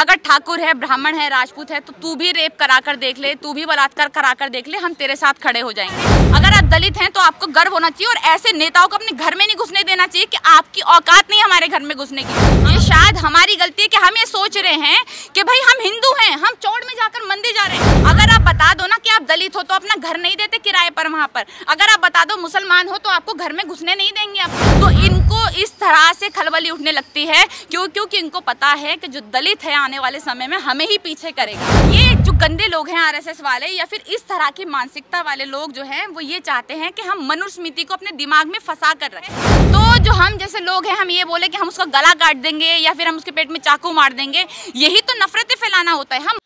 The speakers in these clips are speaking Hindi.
अगर ठाकुर है, ब्राह्मण है, राजपूत है तो तू भी रेप करा कर देख ले, तू भी बलात्कार करा कर देख ले, हम तेरे साथ खड़े हो जाएंगे। अगर आप दलित हैं तो आपको गर्व होना चाहिए और ऐसे नेताओं को अपने घर में नहीं घुसने देना चाहिए कि आपकी औकात नहीं हमारे घर में घुसने की। ये शायद हमारी गलती है कि हम ये सोच रहे हैं कि भाई हम हिंदू हैं, हम चौड़ में जाकर मंदिर जा रहे हैं। अगर आप बता दो ना कि आप दलित हो तो अपना घर नहीं देते किराए पर वहाँ पर। अगर आप बता दो मुसलमान हो तो आपको घर में घुसने नहीं देंगे आप। तो इनको इस तरह से खलबली उठने लगती है क्योंकि इनको पता है कि जो दलित है आने वाले समय में हमें ही पीछे करेगा। ये जो गंदे लोग हैं आरएसएस वाले या फिर इस तरह की मानसिकता वाले लोग जो हैं वो ये चाहते हैं कि हम मनुस्मृति को अपने दिमाग में फंसा कर रखें। तो जो हम जैसे लोग हैं हम ये बोले कि हम उसका गला काट देंगे या फिर हम उसके पेट में चाकू मार देंगे, यही तो नफरतें फैलाना होता है। हम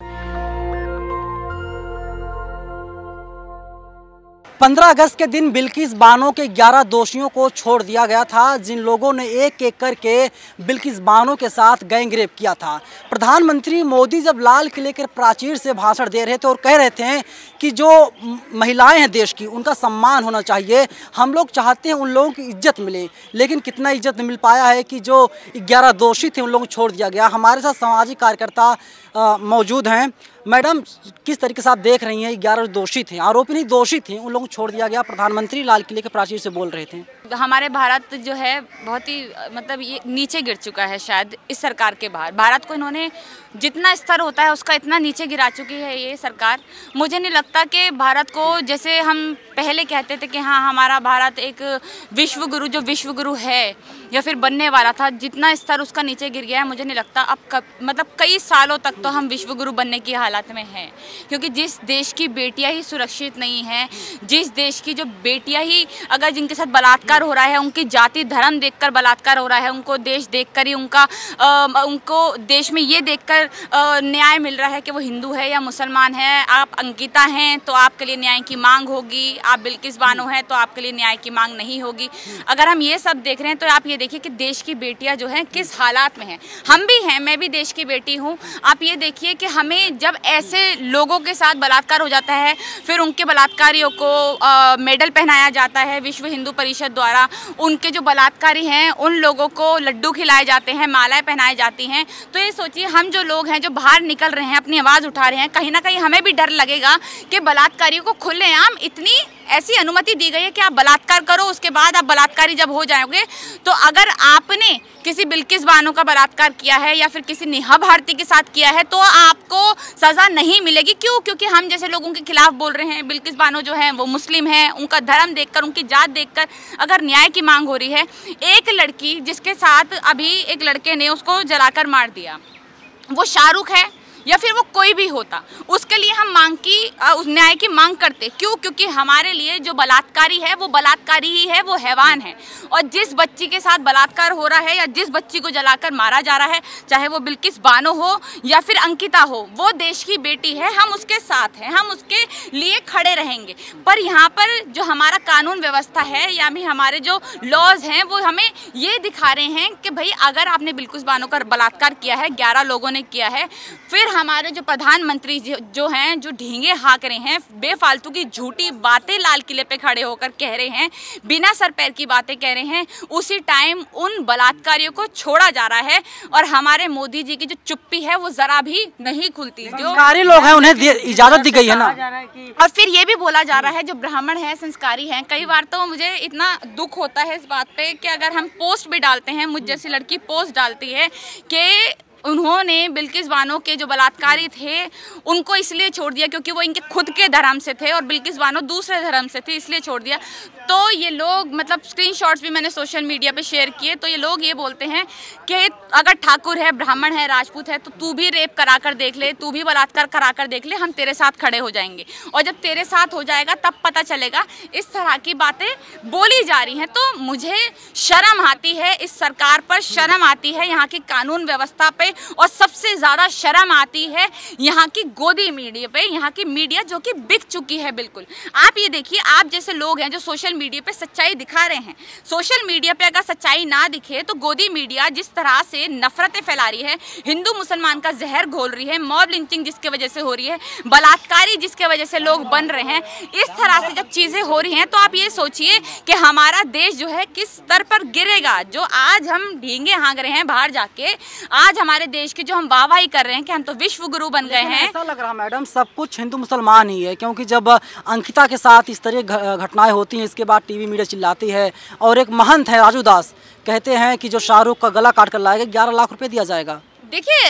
15 अगस्त के दिन बिल्किस बानो के 11 दोषियों को छोड़ दिया गया था, जिन लोगों ने एक एक करके बिल्किस बानो के साथ गैंगरेप किया था। प्रधानमंत्री मोदी जब लाल किले के प्राचीर से भाषण दे रहे थे और कह रहे थे कि जो महिलाएं हैं देश की उनका सम्मान होना चाहिए, हम लोग चाहते हैं उन लोगों की इज्जत मिले, लेकिन कितना इज्जत मिल पाया है कि जो 11 दोषी थे उन लोगों को छोड़ दिया गया। हमारे साथ सामाजिक कार्यकर्ता मौजूद हैं। मैडम, किस तरीके से आप देख रही हैं? 11 दोषी थे, आरोपी नहीं दोषी थे, उन लोगों को छोड़ दिया गया। प्रधानमंत्री लाल किले के प्राचीर से बोल रहे थे। हमारे भारत जो है बहुत ही मतलब ये नीचे गिर चुका है शायद इस सरकार के बाहर। भारत को इन्होंने जितना स्तर होता है उसका इतना नीचे गिरा चुकी है ये सरकार। मुझे नहीं लगता कि भारत को, जैसे हम पहले कहते थे कि हाँ हमारा भारत एक विश्व गुरु, जो विश्व गुरु है या फिर बनने वाला था, जितना स्तर उसका नीचे गिर गया है मुझे नहीं लगता अब मतलब कई सालों तक तो हम विश्व गुरु बनने की हालत में हैं। क्योंकि जिस देश की बेटियां ही सुरक्षित नहीं हैं, जिस देश की जो बेटियां ही अगर जिनके साथ बलात्कार हो रहा है, उनकी जाति धर्म देखकर बलात्कार हो रहा है, उनको देश देखकर ही उनको देश में ये देखकर न्याय मिल रहा है कि वो हिंदू है या मुसलमान है। आप अंकिता हैं तो आपके लिए न्याय की मांग होगी, आप बिल्किस बानो हैं तो आपके लिए न्याय की मांग नहीं होगी। अगर हम ये सब देख रहे हैं तो आप ये देखिए कि देश की बेटियां जो हैं किस हालात में हैं। हम भी हैं, मैं भी देश की बेटी हूँ। आप ये देखिए कि हमें जब ऐसे लोगों के साथ बलात्कार हो जाता है, फिर उनके बलात्कारियों को मेडल पहनाया जाता है विश्व हिंदू परिषद द्वारा, उनके जो बलात्कारी हैं उन लोगों को लड्डू खिलाए जाते हैं, मालाएं पहनाई जाती हैं। तो ये सोचिए हम जो लोग हैं जो बाहर निकल रहे हैं, अपनी आवाज़ उठा रहे हैं, कहीं ना कहीं हमें भी डर लगेगा कि बलात्कारियों को खुलेआम इतनी ऐसी अनुमति दी गई है कि आप बलात्कार करो, उसके बाद आप बलात्कारी जब हो जाओगे तो अगर आपने किसी बिल्किस बानो का बलात्कार किया है या फिर किसी नेहा भारती के साथ किया है तो आपको सज़ा नहीं मिलेगी। क्यों? क्योंकि हम जैसे लोगों के खिलाफ बोल रहे हैं। बिल्किस बानो जो है वो मुस्लिम है, उनका धर्म देखकर, उनकी जात देखकर अगर न्याय की मांग हो रही है। एक लड़की जिसके साथ अभी एक लड़के ने उसको जलाकर मार दिया, वो शाहरुख है या फिर वो कोई भी होता, उसके लिए हम उस न्याय की मांग करते। क्यों? क्योंकि हमारे लिए जो बलात्कारी है वो बलात्कारी ही है, वो हैवान है। और जिस बच्ची के साथ बलात्कार हो रहा है या जिस बच्ची को जलाकर मारा जा रहा है, चाहे वो बिल्किस बानो हो या फिर अंकिता हो, वो देश की बेटी है, हम उसके साथ हैं, हम उसके लिए खड़े रहेंगे। पर यहाँ पर जो हमारा कानून व्यवस्था है या भी हमारे जो लॉज हैं वो हमें ये दिखा रहे हैं कि भाई अगर आपने बिल्किस बानो का बलात्कार किया है, 11 लोगों ने किया है, फिर हमारे जो प्रधानमंत्री जो हैं जो ढींगे हाँक रहे हैं, बेफालतू की झूठी बातें लाल किले पे खड़े होकर कह रहे हैं, बिना सर पैर की बातें कह रहे हैं, उसी टाइम उन बलात्कारियों को छोड़ा जा रहा है। और हमारे मोदी जी की जो चुप्पी है वो जरा भी नहीं खुलती। जो संस्कारी लोग हैं उन्हें इजाजत दी गई है ना। और फिर ये भी बोला जा रहा है जो ब्राह्मण है संस्कारी हैं। कई बार तो मुझे इतना दुख होता है इस बात पे कि अगर हम पोस्ट भी डालते हैं, मुझ जैसी लड़की पोस्ट डालती है कि उन्होंने बिल्किस बानो के जो बलात्कारी थे उनको इसलिए छोड़ दिया क्योंकि वो इनके खुद के धर्म से थे और बिल्किस बानो दूसरे धर्म से थे, इसलिए छोड़ दिया। तो ये लोग मतलब स्क्रीनशॉट्स भी मैंने सोशल मीडिया पे शेयर किए, तो ये लोग ये बोलते हैं कि अगर ठाकुर है, ब्राह्मण है, राजपूत है तो तू भी रेप करा कर देख ले, तू भी बलात्कार करा कर देख ले, हम तेरे साथ खड़े हो जाएंगे। और जब तेरे साथ हो जाएगा तब पता चलेगा। इस तरह की बातें बोली जा रही हैं। तो मुझे शर्म आती है इस सरकार पर, शर्म आती है यहाँ की कानून व्यवस्था पे, और सबसे ज़्यादा शर्म आती है यहाँ की गोदी मीडिया पे, यहाँ की मीडिया जो कि बिक चुकी है बिल्कुल। आप ये देखिए, आप जैसे लोग हैं जो सोशल मीडिया पे सच्चाई दिखा रहे हैं, सोशल मीडिया पे अगर सच्चाई ना दिखे तो गोदी मीडिया जिस तरह से नफरतें फैला रही है, हिंदू मुसलमान का जहर घोल रही है, मॉब लिंचिंग जिसके वजह से हो रही है, बलात्कारी जिसके वजह से लोग बन रहे हैं, इस तरह से जब चीज़ें हो रही हैं तो आप ये सोचिए कि हमारा देश जो है किस स्तर पर गिरेगा। जो आज हम ढींगे हाँक रहे हैं बाहर जाके, आज हमारे हमारे देश की जो हम वाहवाही कर रहे हैं कि हम तो विश्व गुरु बन गए हैं। ऐसा लग रहा है मैडम सब कुछ हिंदू मुसलमान ही है, क्योंकि जब अंकिता के साथ इस तरह घटनाएं होती हैं इसके बाद टीवी मीडिया चिल्लाती है, और एक महंत है राजू दास कहते हैं कि जो शाहरुख का गला काट कर लाएगा 11 लाख रुपए दिया जाएगा। देखिए,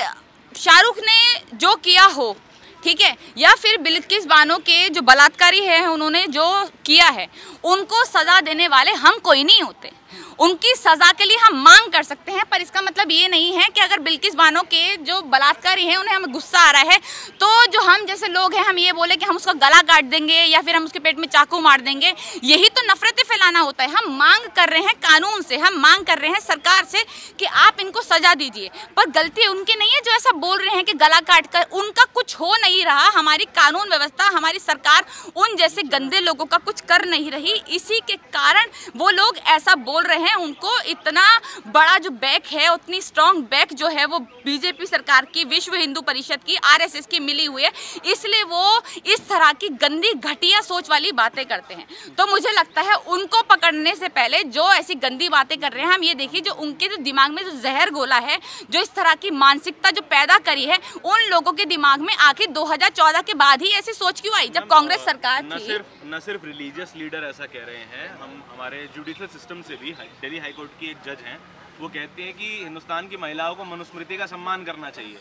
शाहरुख ने जो किया हो, ठीक है, या फिर बिल्किस बानो के जो बलात्कारी हैं उन्होंने जो किया है, उनको सजा देने वाले हम कोई नहीं होते। उनकी सजा के लिए हम मांग कर सकते हैं, पर इसका मतलब ये नहीं है कि अगर बिल्किस बानो के जो बलात्कारी हैं उन्हें हमें गुस्सा आ रहा है तो जो हम जैसे लोग हैं हम ये बोले कि हम उसका गला काट देंगे या फिर हम उसके पेट में चाकू मार देंगे। यही तो नफरतें फैलाना होता है। हम मांग कर रहे हैं कानून से, हम मांग कर रहे हैं सरकार से कि आप इनको सजा दीजिए, पर गलती उनकी नहीं है जो ऐसा बोल रहे हैं कि गला काट कर। उनका कुछ हो नहीं रहा, हमारी कानून व्यवस्था, हमारी सरकार उन जैसे गंदे लोगों का कुछ कर नहीं रही, इसी के कारण वो लोग ऐसा बोल रहे हैं। उनको इतना बड़ा जो बैक है, उतनी स्ट्रॉन्ग बैक जो है वो बीजेपी सरकार की, विश्व हिंदू परिषद की, आरएसएस की मिली हुई है, इसलिए वो इस तरह की गंदी घटिया सोच वाली बातें करते हैं। तो मुझे लगता है उनको पकड़ने से पहले जो ऐसी गंदी बातें कर रहे हैं, हम ये देखिए जो उनके जो दिमाग में जो जहर घोला है, जो इस तरह की मानसिकता जो पैदा करी है, उन लोगों के दिमाग में आखिर 2014 के बाद ही ऐसी सोच क्यों आई जब कांग्रेस सरकार थी। न सिर्फ रिलीजियस लीडर ऐसा कह रहे हैं, हम हमारे जुडिशल सिस्टम से भी, दिल्ली हाई कोर्ट की एक जज हैं, वो कहते हैं कि हिंदुस्तान की महिलाओं को मनुस्मृति का सम्मान करना चाहिए।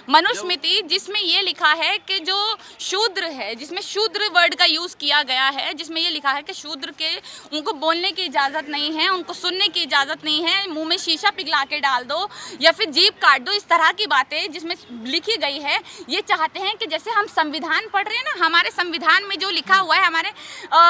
मनुस्मृति जिसमें ये लिखा है कि जो शूद्र है, जिसमें शूद्र वर्ड का यूज़ किया गया है, जिसमें ये लिखा है कि शूद्र के उनको बोलने की इजाज़त नहीं है, उनको सुनने की इजाज़त नहीं है, मुंह में शीशा पिघला के डाल दो या फिर जीभ काट दो, इस तरह की बातें जिसमें लिखी गई है। ये चाहते हैं कि जैसे हम संविधान पढ़ रहे हैं ना, हमारे संविधान में जो लिखा हुआ है हमारे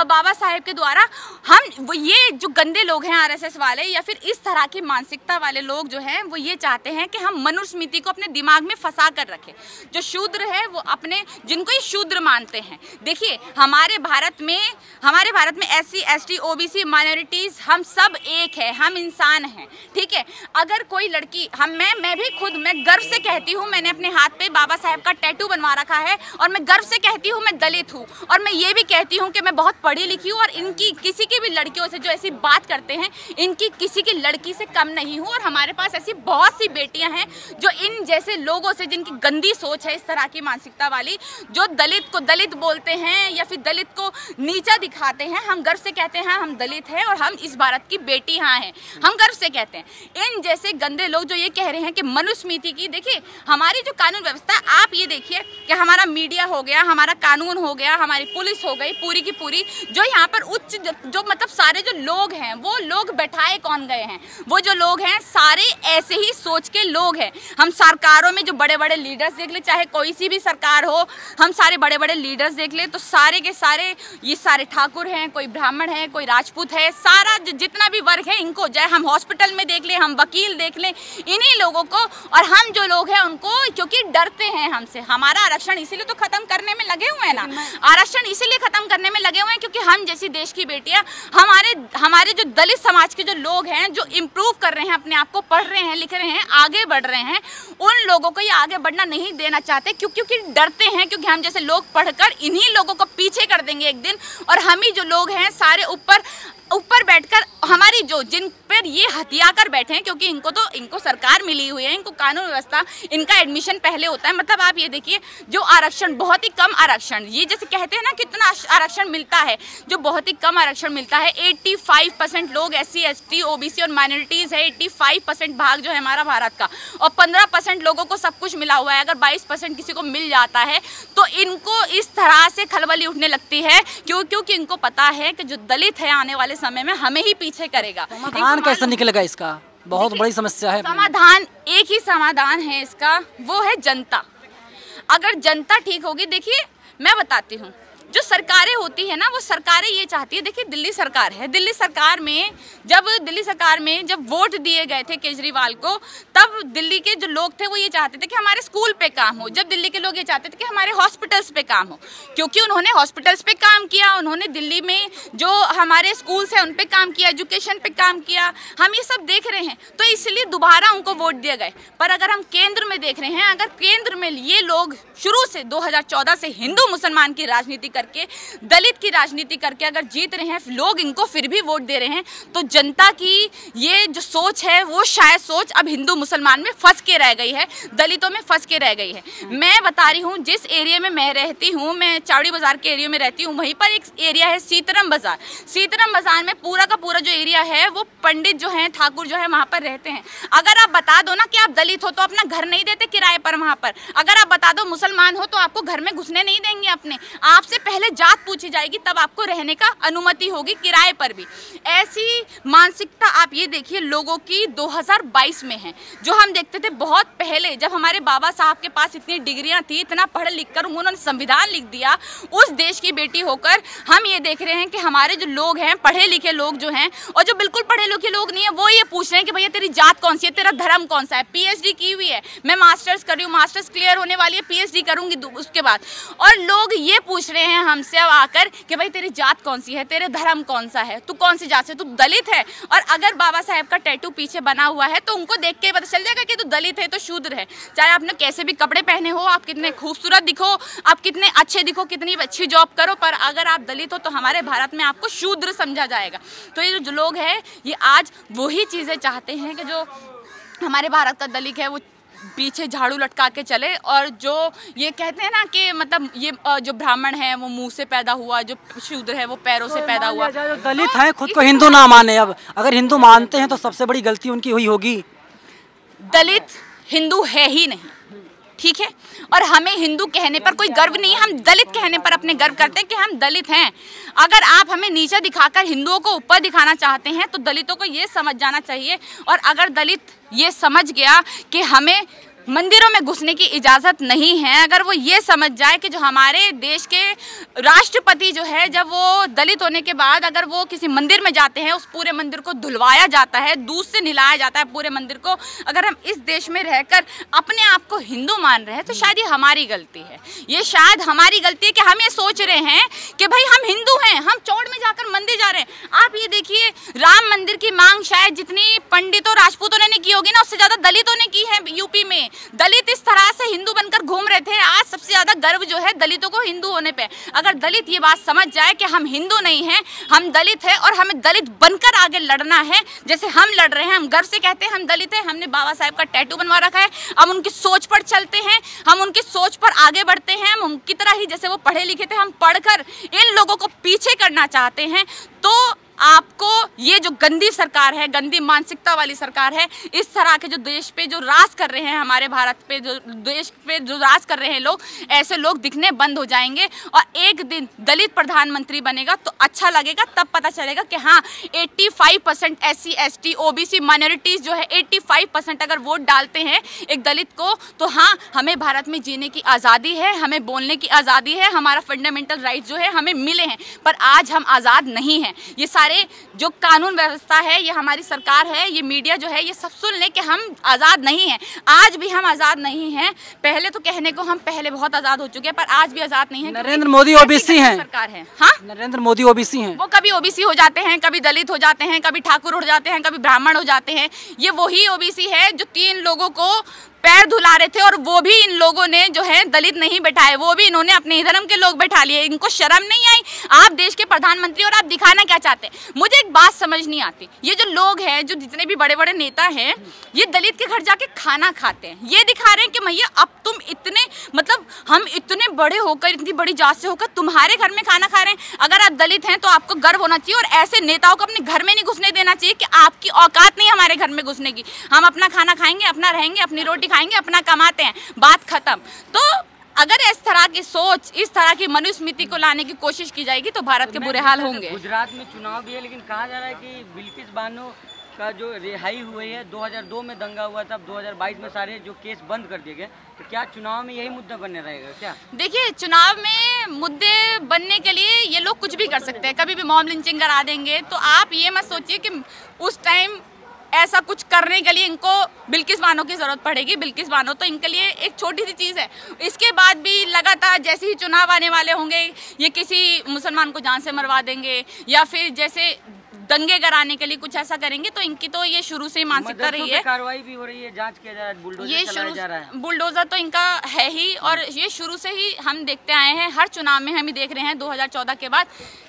बाबा साहेब के द्वारा, हम ये जो गंदे लोग हैं आरएसएस वाले या फिर इस तरह की मानसिकता वाले लोग जो हैं वो ये चाहते हैं कि हम मनुस्मृति को अपने दिमाग में फंसा कर रखें। जो शूद्र है वो अपने, जिनको ये शूद्र मानते हैं, देखिए हमारे भारत में एससी एसटी ओबीसी माइनॉरिटीज हम सब एक है, हम इंसान हैं, ठीक है। अगर कोई लड़की, मैं भी खुद मैं गर्व से कहती हूँ, मैंने अपने हाथ पे बाबा साहेब का टैटू बनवा रखा है और मैं गर्व से कहती हूँ मैं दलित हूँ, और मैं ये भी कहती हूँ कि मैं बहुत पढ़ी लिखी हूँ और इनकी किसी की भी लड़कियों से जो ऐसी बात करते हैं, इनकी किसी की लड़की से कम नहीं हूँ। और हमारे पास ऐसी बहुत सी बेटियां हैं जो इन जैसे लोगों से, जिनकी गंदी सोच है इस तरह की मानसिकता वाली, जो दलित को दलित बोलते हैं या फिर दलित को नीचा दिखाते हैं, हम गर्व से कहते हैं हम दलित हैं और हम इस भारत की बेटी हैं, हम गर्व से कहते हैं। इन जैसे गंदे लोग जो ये कह रहे हैं कि मनुस्मृति की, देखिए हमारी जो कानून व्यवस्था, आप ये देखिए कि हमारा मीडिया हो गया, हमारा कानून हो गया, हमारी पुलिस हो गई, पूरी की पूरी जो यहाँ पर उच्च जो मतलब सारे जो लोग हैं, वो लोग बैठाए कौन गए हैं, वो जो लोग हैं सारे ऐसे ही सोच के लोग हैं। हम सरकारों में जो बड़े बड़े लीडर्स देख ले, चाहे कोई सी भी सरकार हो, हम सारे बड़े बड़े लीडर्स देख ले तो सारे के सारे ये सारे ठाकुर हैं, कोई ब्राह्मण है, कोई राजपूत है, सारा जितना भी वर्ग है इनको, चाहे हम हॉस्पिटल में देख ले, हम वकील देख ले, इन्हीं लोगों को, और हम जो लोग हैं उनको, क्योंकि डरते हैं हमसे। हमारा आरक्षण इसीलिए तो खत्म करने में लगे हुए हैं ना, आरक्षण इसीलिए खत्म करने में लगे हुए हैं क्योंकि हम जैसी देश की बेटियां, हमारे जो दलित समाज के जो लोग हैं, जो इम्प्रूव कर रहे हैं अपने आप को, पढ़ रहे हैं, लिख रहे हैं, आगे बढ़ रहे हैं, उन लोगों को ये आगे बढ़ना नहीं देना चाहते क्योंकि डरते हैं, क्योंकि हम जैसे लोग पढ़कर इन्हीं लोगों को पीछे कर देंगे एक दिन, और हम ही जो लोग हैं सारे ऊपर बैठकर हमारी जो जिन पर ये हथिया कर बैठे हैं, क्योंकि इनको सरकार मिली हुई है, इनको कानून व्यवस्था, इनका एडमिशन पहले होता है। मतलब आप ये देखिए जो आरक्षण, बहुत ही कम आरक्षण, ये जैसे कहते हैं ना कितना आरक्षण मिलता है, जो बहुत ही कम आरक्षण मिलता है। 85% लोग SC ST OBC और माइनॉरिटीज़ है, 85% भाग जो है हमारा भारत का, और 15% लोगों को सब कुछ मिला हुआ है। अगर 22% किसी को मिल जाता है तो इनको इस तरह से खलबली उठने लगती है, क्योंकि इनको पता है कि जो दलित है आने वाले समय में हमें ही पीछे करेगा। समाधान कैसे निकलेगा इसका? बहुत बड़ी समस्या है। समाधान, एक ही समाधान है इसका, वो है जनता। अगर जनता ठीक होगी, देखिए मैं बताती हूँ, जो सरकारें होती है ना, वो सरकारें ये चाहती है, देखिए दिल्ली सरकार है, दिल्ली सरकार में जब वोट दिए गए थे केजरीवाल को, तब दिल्ली के जो लोग थे वो ये चाहते थे कि हमारे स्कूल पे काम हो, जब दिल्ली के लोग ये चाहते थे कि हमारे हॉस्पिटल्स पे काम हो, क्योंकि उन्होंने हॉस्पिटल्स पे काम किया, उन्होंने दिल्ली में जो हमारे स्कूल्स हैं उन पे काम किया, एजुकेशन पे काम किया, हम ये सब देख रहे हैं, तो इसलिए दोबारा उनको वोट दिए गए। पर अगर हम केंद्र में देख रहे हैं, अगर केंद्र में ये लोग शुरू से 2014 से हिंदू मुसलमान की राजनीति करके, दलित की राजनीति करके अगर जीत रहे हैं लोग, इनको फिर भी वोट दे रहे हैं, तो जनता की ये जो सोच है वो शायद सोच अब हिंदू मुसलमान में फंस के रह गई है, दलितों में फंस के रह गई है। मैं बता रही हूँ जिस एरिया में मैं रहती हूँ, मैं चावड़ी बाजार के एरिया में रहती हूँ, वहीं पर एक एरिया है सीतरम बाजार। सीतरम बाजार में पूरा का पूरा जो एरिया है वो पंडित जो हैं, ठाकुर जो है वहाँ पर रहते हैं। अगर आप बता दो ना कि आप दलित हो तो अपना घर नहीं देते किराए पर वहाँ पर। अगर आप बता दो मुसलमान हो तो आपको घर में घुसने नहीं देंगे अपने, आपसे पहले जात पूछी जाएगी तब आपको रहने का अनुमति होगी किराए पर भी। ऐसी मानसिकता आप ये देखिए लोगों की 2022 में है। जो हम देखते थे बहुत पहले जब हमारे बाबा साहब के पास इतनी डिग्रियां थी, इतना पढ़ लिख कर उन्होंने संविधान लिख दिया, उस देश की बेटी होकर हम ये देख रहे हैं कि हमारे जो लोग हैं, पढ़े लिखे लोग जो हैं और जो बिल्कुल पढ़े लिखे लोग नहीं है, वो ये पूछ रहे हैं कि भैया तेरी जात कौन सी है, तेरा धर्म कौन सा है। पीएचडी की हुई है, मैं मास्टर्स कर रही हूँ, मास्टर्स क्लियर होने वाली है, पीएचडी करूंगी उसके बाद, और लोग ये पूछ रहे हैं हमसे अब आकर कि भाई तेरी जात कौन सी है, तेरे धर्म कौन सा है, तू कौन सी जात से, तू दलित है। और अगर बाबा साहेब का टैटू पीछे बना हुआ है तो उनको देख के पता चल जाएगा कि तू दलित है तो शूद्र है। चाहे आपने कैसे भी कपड़े पहने हो, आप कितने खूबसूरत दिखो, आप कितने अच्छे दिखो, कितनी अच्छी जॉब करो, पर अगर आप दलित हो तो हमारे भारत में आपको शूद्र समझा जाएगा। तो ये जो लोग हैं ये आज वही चीज़ें चाहते हैं कि जो हमारे भारत का दलित है वो पीछे झाड़ू लटका के चले, और जो ये कहते हैं ना कि मतलब ये जो ब्राह्मण है वो मुंह से पैदा हुआ, जो शूद्र है वो पैरों से पैदा हुआ। जो दलित हैं खुद को हिंदू ना माने, अब अगर हिंदू मानते हैं तो सबसे बड़ी गलती उनकी हुई होगी। दलित हिंदू है ही नहीं, ठीक है, और हमें हिंदू कहने पर कोई गर्व नहीं है, हम दलित कहने पर अपने गर्व करते हैं कि हम दलित हैं। अगर आप हमें नीचे दिखाकर हिंदुओं को ऊपर दिखाना चाहते हैं तो दलितों को ये समझ जाना चाहिए, और अगर दलित ये समझ गया कि हमें मंदिरों में घुसने की इजाज़त नहीं है, अगर वो ये समझ जाए कि जो हमारे देश के राष्ट्रपति जो है जब वो दलित होने के बाद अगर वो किसी मंदिर में जाते हैं, उस पूरे मंदिर को धुलवाया जाता है, दूध से नहलाया जाता है पूरे मंदिर को, अगर हम इस देश में रहकर अपने आप को हिंदू मान रहे हैं तो शायद ये हमारी गलती है। ये शायद हमारी गलती है कि हम ये सोच रहे हैं कि भाई हम हिंदू हैं, हम चौड़ में जाकर मंदिर जा रहे हैं। आप ये देखिए राम मंदिर की मांग शायद जितनी पंडितों राजपूतों ने की होगी ना, उससे ज़्यादा दलितों ने की है यूपी में। दलित इस तरह से हिंदू बनकर घूम रहे थे, आज सबसे ज्यादा गर्व जो है दलितों को हिंदू होने पे। अगर दलित ये बात समझ जाए कि हम हिंदू नहीं हैं, हम दलित हैं और हमें दलित बनकर आगे लड़ना है, जैसे हम लड़ रहे हैं, हम गर्व से कहते हैं हम दलित हैं, हमने बाबा साहेब का टैटू बनवा रखा है, हम उनकी सोच पर चलते हैं, हम उनकी सोच पर आगे बढ़ते हैं, हम उनकी तरह ही जैसे वो पढ़े लिखे थे, हम पढ़कर इन लोगों को पीछे करना चाहते हैं। तो आपको ये जो गंदी सरकार है, गंदी मानसिकता वाली सरकार है, इस तरह के जो देश पे जो राज कर रहे हैं, हमारे भारत पे जो देश पे जो राज कर रहे हैं लोग, ऐसे लोग दिखने बंद हो जाएंगे। और एक दिन दलित प्रधानमंत्री बनेगा तो अच्छा लगेगा, तब पता चलेगा कि हाँ 85% SC ST OBC माइनॉरिटीज़ जो है 85% अगर वोट डालते हैं एक दलित को, तो हाँ हमें भारत में जीने की आज़ादी है, हमें बोलने की आज़ादी है, हमारा फंडामेंटल राइट जो है हमें मिले हैं। पर आज हम आज़ाद नहीं हैं। ये सारे जो कानून व्यवस्था है, ये हमारी सरकार है, ये मीडिया जो है, ये सब सुन ले कि हम आज़ाद नहीं हैं। आज भी हम आज़ाद नहीं हैं। पहले तो कहने को हम पहले बहुत आज़ाद हो चुके हैं, पर आज भी आज़ाद नहीं है। नरेंद्र मोदी ओबीसी हैं, सरकार है। हाँ, नरेंद्र मोदी ओबीसी हैं। वो कभी ओबीसी हो जाते हैं, कभी दलित हो जाते हैं, कभी ठाकुर हो जाते हैं, कभी ब्राह्मण हो जाते हैं। ये वही ओबीसी है जो 3 लोगों को पैर धुला रहे थे, और वो भी इन लोगों ने जो है दलित नहीं बैठाए, वो भी इन्होंने अपने ही धर्म के लोग बैठा लिए। इनको शर्म नहीं आई? आप देश के प्रधानमंत्री और आप दिखाना क्या चाहते हैं? मुझे एक बात समझ नहीं आती, ये जो लोग हैं, जो जितने भी बड़े बड़े नेता हैं, ये दलित के घर जाके खाना खाते हैं, ये दिखा रहे हैं कि भैया अब तुम इतने मतलब हम इतने बड़े होकर, इतनी बड़ी जात से होकर तुम्हारे घर में खाना खा रहे हैं। अगर आप दलित हैं तो आपको गर्व होना चाहिए, और ऐसे नेताओं को अपने घर में नहीं घुसने देना चाहिए कि आपकी औकात नहीं हमारे घर में घुसने की। हम अपना खाना खाएंगे, अपना रहेंगे, अपनी रोटी खाएंगे, अपना कमाते हैं, बात खत्म। तो अगर इस तरह की सोच, इस तरह की मनुस्मृति को लाने की कोशिश की जाएगी तो भारत के बुरे हाल होंगे। गुजरात में चुनाव भी है, लेकिन कहा जा रहा है कि बिल्किस बानो का जो रिहाई हुई है, 2002 में दंगा हुआ था, अब 2022 में सारे जो केस बंद कर दिए गए, तो क्या चुनाव में यही मुद्दा बनने रहेगा क्या? देखिए, चुनाव में मुद्दे बनने के लिए ये लोग कुछ भी कर सकते हैं, कभी भी मॉब लिंचिंग करा देंगे। तो आप ये मत सोचिए कि उस टाइम ऐसा कुछ करने के लिए इनको बिल्किस बानो की ज़रूरत पड़ेगी। बिल्किस बानो तो इनके लिए एक छोटी सी चीज़ है। इसके बाद भी लगातार जैसे ही चुनाव आने वाले होंगे, ये किसी मुसलमान को जान से मरवा देंगे, या फिर जैसे दंगे कराने के लिए कुछ ऐसा करेंगे तो इनकी तो ये शुरू से ही मानसिकता रही है। कार्रवाई भी हो रही है, जांच किया जा रहा है, बुलडोजर चलाया जा रहा है। बुलडोजर तो इनका है ही, और ये शुरू से ही हम देखते आए हैं, हर चुनाव में हम ही देख रहे हैं 2014 के बाद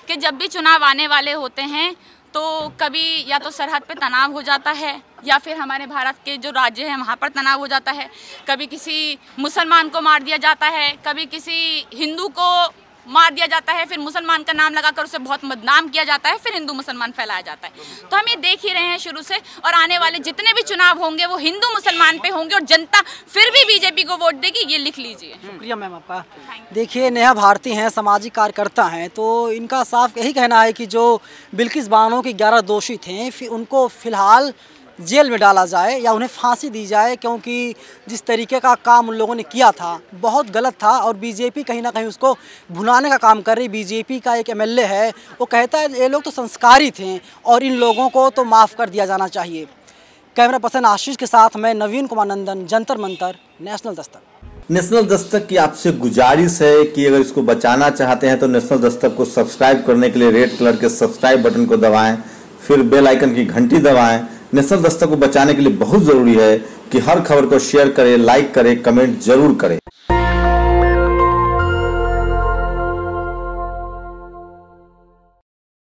कि जब भी चुनाव आने वाले होते हैं तो कभी या तो सरहद पे तनाव हो जाता है या फिर हमारे भारत के जो राज्य हैं वहाँ पर तनाव हो जाता है, कभी किसी मुसलमान को मार दिया जाता है, कभी किसी हिंदू को मार दिया जाता है, फिर मुसलमान का नाम लगाकर उसे बहुत बदनाम किया जाता है, फिर हिंदू मुसलमान फैलाया जाता है। तो हम ये देख ही रहे हैं शुरू से, और आने वाले जितने भी चुनाव होंगे वो हिंदू मुसलमान पे होंगे और जनता फिर भी बीजेपी को वोट देगी, ये लिख लीजिए। शुक्रिया मैम आपका। देखिए, नेहा भारती हैं, सामाजिक कार्यकर्ता हैं, तो इनका साफ यही कहना है कि जो बिल्किस बानो के 11 दोषी थे फिर उनको फिलहाल जेल में डाला जाए या उन्हें फांसी दी जाए, क्योंकि जिस तरीके का काम उन लोगों ने किया था बहुत गलत था और बीजेपी कहीं ना कहीं उसको भुलाने का काम कर रही। बीजेपी का एक एमएलए है, वो कहता है ये लोग तो संस्कारी थे और इन लोगों को तो माफ़ कर दिया जाना चाहिए। कैमरा पर्सन आशीष के साथ मैं नवीन कुमार नंदन, जंतर मंतर, नेशनल दस्तक। नेशनल दस्तक की आपसे गुजारिश है कि अगर इसको बचाना चाहते हैं तो नेशनल दस्तक को सब्सक्राइब करने के लिए रेड कलर के सब्सक्राइब बटन को दबाएं, फिर बेल आइकन की घंटी दबाएं। नेशनल दस्तक को बचाने के लिए बहुत जरूरी है कि हर खबर को शेयर करें, लाइक करें, कमेंट जरूर करें।